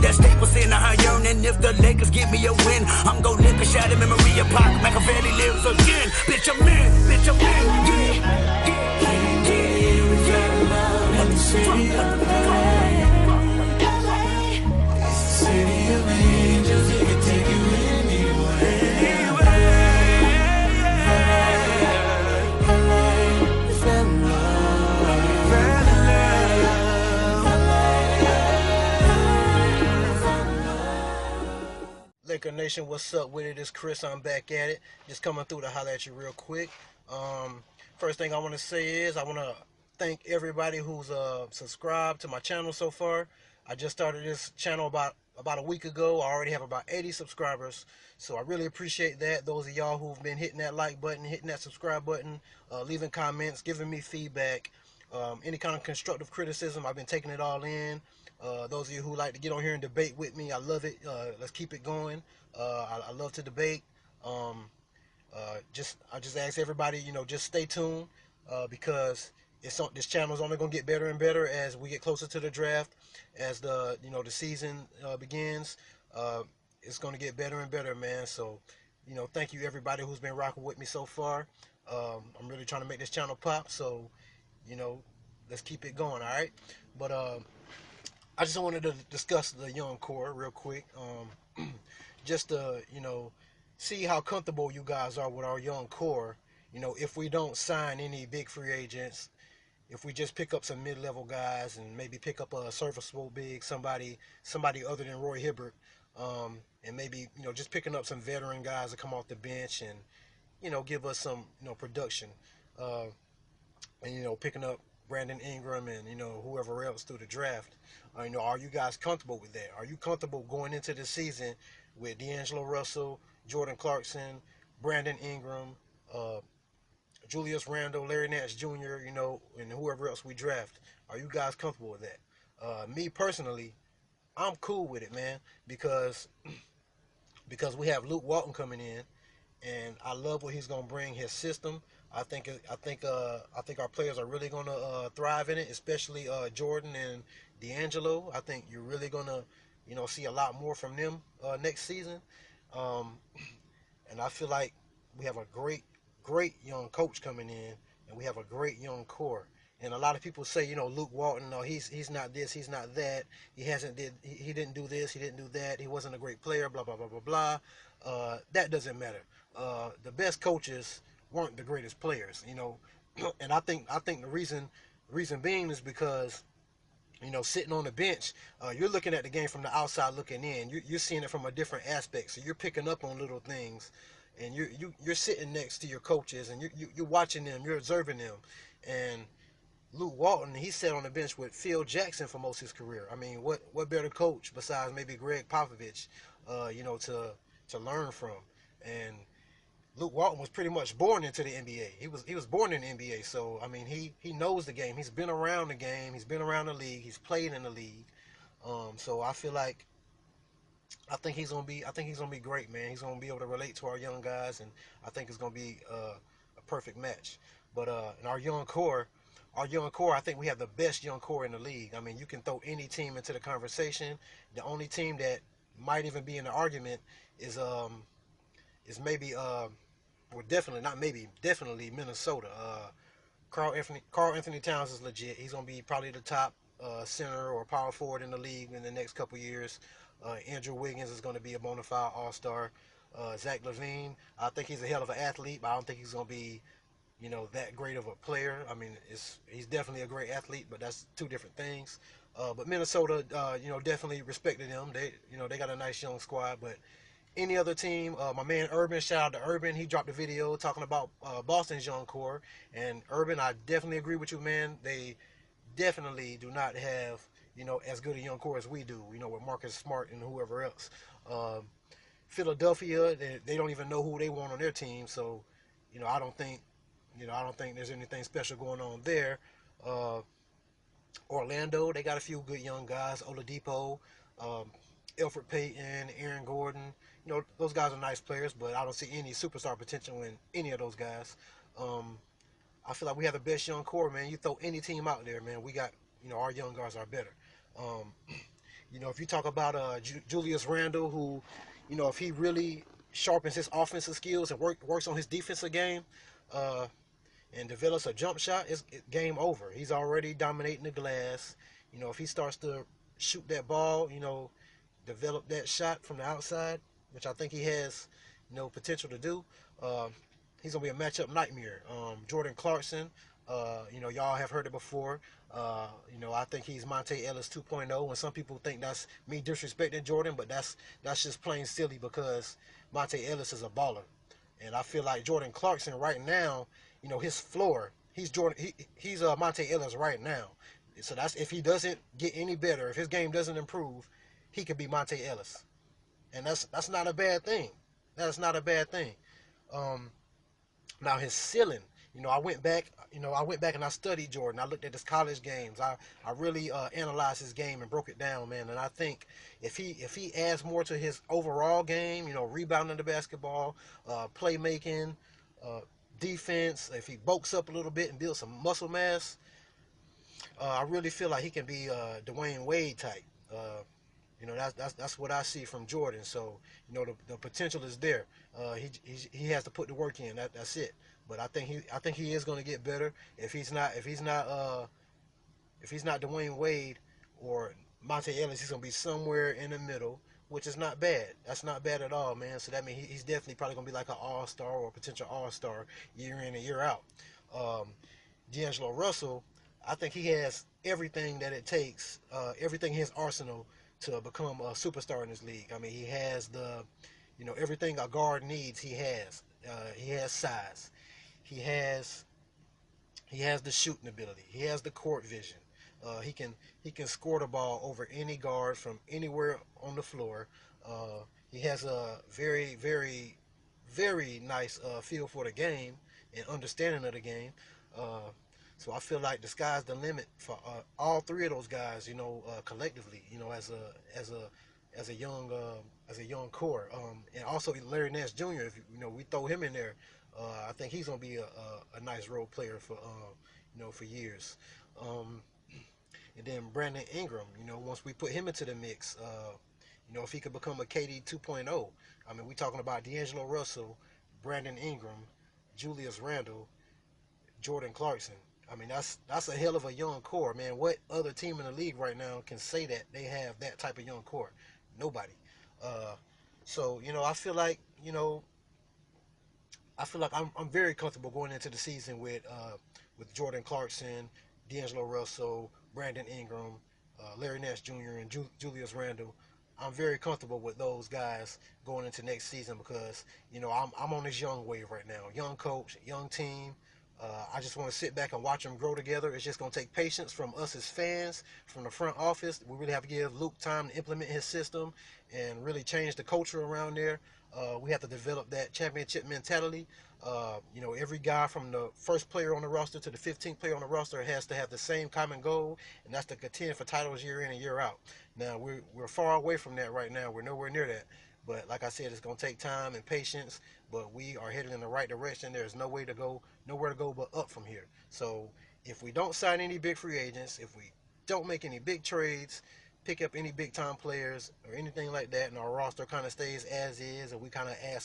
That Staples in a yearning. If the Lakers give me a win, I'm gon' lick a shot of memory of Pac. Machiavelli lives again. Bitch, I'm in. Bitch, I'm in. It's the city of angels. It can take you anywhere. Laker Nation, what's up with it? It's Chris. I'm back at it. Just coming through to holler at you real quick. First thing I want to say is I want to thank everybody who's subscribed to my channel so far. I just started this channel about a week ago. I already have about 80 subscribers, so I really appreciate that. Those of y'all who've been hitting that like button, hitting that subscribe button, leaving comments, giving me feedback, any kind of constructive criticism, I've been taking it all in. Those of you who like to get on here and debate with me, I love it. Let's keep it going. I love to debate. I just ask everybody, just stay tuned because this channel is only going to get better and better as we get closer to the draft, as the season begins. It's going to get better and better, man. So, thank you everybody who's been rocking with me so far. I'm really trying to make this channel pop, so let's keep it going, all right? But I just wanted to discuss the young core real quick, just to see how comfortable you guys are with our young core. If we don't sign any big free agents, if we just pick up some mid-level guys and maybe pick up a serviceable big, somebody other than Roy Hibbert, and maybe just picking up some veteran guys to come off the bench and give us some production, and picking up Brandon Ingram and whoever else through the draft. Are you guys comfortable with that? Are you comfortable going into the season with D'Angelo Russell, Jordan Clarkson, Brandon Ingram, Julius Randle, Larry Nance Jr., and whoever else we draft? Are you guys comfortable with that? Me personally, I'm cool with it, man, because we have Luke Walton coming in, and I love what he's gonna bring. His system. I think our players are really gonna thrive in it, especially Jordan and D'Angelo. I think you're really gonna see a lot more from them next season, and I feel like we have a great young coach coming in, and we have a great young core. And a lot of people say, Luke Walton, no, he's not this, he's not that, he didn't do this, he didn't do that, he wasn't a great player, blah blah blah blah blah. That doesn't matter. The best coaches weren't the greatest players, and I think the reason being is because sitting on the bench, you're looking at the game from the outside looking in. You're seeing it from a different aspect, so you're picking up on little things, and you're sitting next to your coaches, and you're watching them, you're observing them. And Luke Walton, he sat on the bench with Phil Jackson for most of his career. I mean, what better coach besides maybe Greg Popovich, to learn from? And Luke Walton was pretty much born into the NBA. He was born in the NBA, so I mean he knows the game. He's been around the game. He's been around the league. He's played in the league. So I feel like I think he's gonna be great, man. He's gonna be able to relate to our young guys, and I think it's gonna be a perfect match. But in our young core, I think we have the best young core in the league. I mean, you can throw any team into the conversation. The only team that might even be in the argument is maybe definitely Minnesota. Carl Anthony Towns is legit. He's gonna be probably the top center or power forward in the league in the next couple years. Andrew Wiggins is going to be a bona fide all-star. Zach LaVine, I think he's a hell of an athlete, but I don't think he's going to be that great of a player. I mean, he's definitely a great athlete, but that's two different things. But Minnesota, definitely respected them. They got a nice young squad. But any other team, my man Urban, shout out to Urban. He dropped a video talking about Boston's young core. And Urban, I definitely agree with you, man. They definitely do not have as good a young core as we do. With Marcus Smart and whoever else. Philadelphia, they don't even know who they want on their team. So, I don't think there's anything special going on there. Orlando, they got a few good young guys. Oladipo, Elfrid Payton, Aaron Gordon. Those guys are nice players, but I don't see any superstar potential in any of those guys. I feel like we have the best young core, man. You throw any team out there, man. We got, our young guys are better. You know, if you talk about Julius Randle, who, you know, if he really sharpens his offensive skills and works on his defensive game, and develops a jump shot, it's game over. He's already dominating the glass. You know, if he starts to shoot that ball, you know, develop that shot from the outside, which I think he has, you know, potential to do, he's going to be a matchup nightmare. Jordan Clarkson, you know, y'all have heard it before. You know, I think he's Monte Ellis 2.0, and some people think that's me disrespecting Jordan, but that's just plain silly because Monte Ellis is a baller. And I feel like Jordan Clarkson right now, you know, his floor, he's Monte Ellis right now. So that's, if he doesn't get any better, if his game doesn't improve, he could be Monte Ellis. And that's not a bad thing. That's not a bad thing. Now his ceiling, you know, I went back and I studied Jordan. I looked at his college games. I really analyzed his game and broke it down, man. And I think if he adds more to his overall game, you know, rebounding the basketball, playmaking, defense, if he bulks up a little bit and builds some muscle mass, I really feel like he can be Dwayne Wade type. You know, that's what I see from Jordan. So, you know, the potential is there. He has to put the work in. That's it. But I think he is going to get better. If he's not Dwayne Wade or Monte Ellis, he's going to be somewhere in the middle, which is not bad. That's not bad at all, man. So that means he's definitely probably going to be like an all-star or a potential all-star year in and year out. D'Angelo Russell, I think he has everything that it takes, everything in his arsenal to become a superstar in this league. I mean, he has you know, everything a guard needs. He has size. He has the shooting ability. He has the court vision. He can score the ball over any guard from anywhere on the floor. He has a very, very, very nice feel for the game and understanding of the game. So I feel like the sky's the limit for all three of those guys, you know, collectively, you know, as a young core. And also Larry Nance Jr., if you know, we throw him in there, I think he's gonna be a nice role player for you know, for years. And then Brandon Ingram, you know, once we put him into the mix, you know, if he could become a KD 2.0, I mean, we're talking about D'Angelo Russell, Brandon Ingram, Julius Randle, Jordan Clarkson. I mean, that's a hell of a young core, man. What other team in the league right now can say that they have that type of young core? Nobody. So, you know, I feel like, you know, I'm very comfortable going into the season with Jordan Clarkson, D'Angelo Russell, Brandon Ingram, Larry Nance Jr., and Julius Randle. I'm very comfortable with those guys going into next season because, you know, I'm on this young wave right now. Young coach, young team. I just want to sit back and watch them grow together. It's just going to take patience from us as fans, from the front office. We really have to give Luke time to implement his system and really change the culture around there. We have to develop that championship mentality. You know, every guy from the first player on the roster to the 15th player on the roster has to have the same common goal, and that's to contend for titles year in and year out. Now, we're far away from that right now. We're nowhere near that. But like I said, it's going to take time and patience, but we are headed in the right direction. There's nowhere to go but up from here. So if we don't sign any big free agents, if we don't make any big trades, pick up any big time players or anything like that, and our roster kind of stays as is, and we kind of add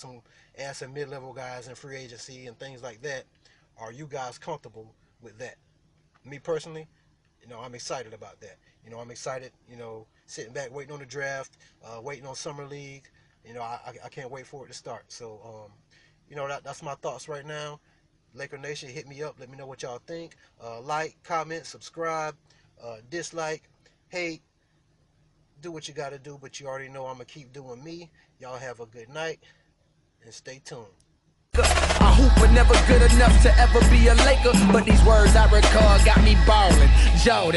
some mid-level guys in free agency and things like that, are you guys comfortable with that? Me personally, you know, I'm excited about that. You know, I'm excited, you know, sitting back waiting on the draft, waiting on Summer League. You know, I can't wait for it to start. So, you know, that's my thoughts right now. Laker Nation, hit me up. Let me know what y'all think. Like, comment, subscribe, dislike, hate. Do what you got to do, but you already know I'm going to keep doing me. Y'all have a good night, and stay tuned. A hooper never good enough to ever be a Laker, but these words I recall got me ballin'. Jordan.